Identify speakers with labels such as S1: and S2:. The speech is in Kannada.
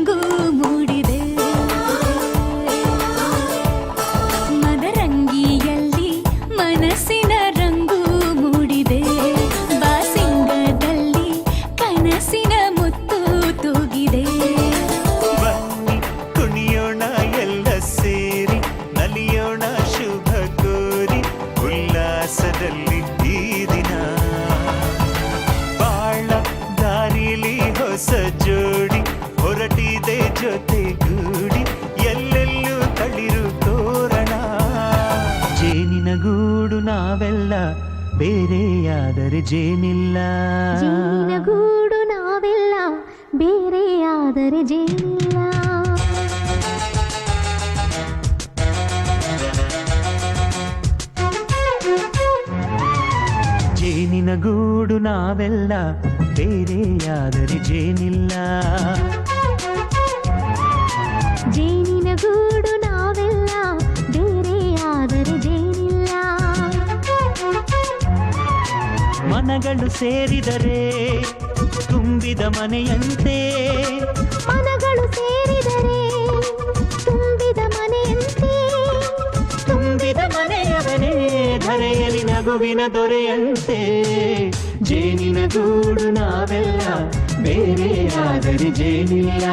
S1: ರಂಗು ಮೂಡಿದೆ. ಮದರಂಗಿಯಲ್ಲಿ ಮನಸ್ಸಿನ ರಂಗು ಮೂಡಿದೆ. ಬಾಸಿಂಗದಲ್ಲಿ ಕನಸಿನ ಮುತ್ತು ತೂಗಿದೆ.
S2: ಬನ್ನಿ ಕುಣಿಯೋಣ ಎಲ್ಲ ಸೇರಿ, ನಲಿಯೋಣ ಶುಭ ಕೋರಿ, ಉಲ್ಲಾಸದಲ್ಲಿ ಈ ದಿನ. ಬಾಳ ದಾರಿಲಿ ಹೊಸ ಜೋಡಿ ಹೊರಟಿದೆ ಜೊತೆಗೂಡಿ, ಎಲ್ಲೆಲ್ಲೂ ತಳಿರು ತೋರಣ. ಜೇನಿನ ಗೂಡು ನಾವೆಲ್ಲ, ಬೇರೆಯಾದರೆ ಜೇನಿಲ್ಲ.
S3: ಜೇನಿನ ಗೂಡು ನಾವೆಲ್ಲ, ಬೇರೆಯಾದರೆ ಜೇನಿಲ್ಲ.
S2: ಜೇನಿನ ಗೂಡು ನಾವೆಲ್ಲ, ಬೇರೆಯಾದರೆ ಜೇನಿಲ್ಲ.
S3: ಜೇನಿನ ಗೂಡು ನಾವೆಲ್ಲ, ಬೇರೆಯಾದರೆ ಜೇನಿಲ್ಲ.
S2: ಮನಗಳು ಸೇರಿದರೆ ತುಂಬಿದ ಮನೆಯಂತೆ.
S3: ಮನಗಳು ಸೇರಿದರೆ ತುಂಬಿದ ಮನೆಯಂತೆ.
S2: ತುಂಬಿದ ಮನೆಯವನೇ ಧರೆಯಲ್ಲಿ ನಗುವಿನ ದೊರೆಯಂತೆ. ಜೇನಿನ ಗೂಡು ನಾವೆಲ್ಲ, ಬೇರೆಯಾದರೆ ಜೇನಿಲ್ಲ.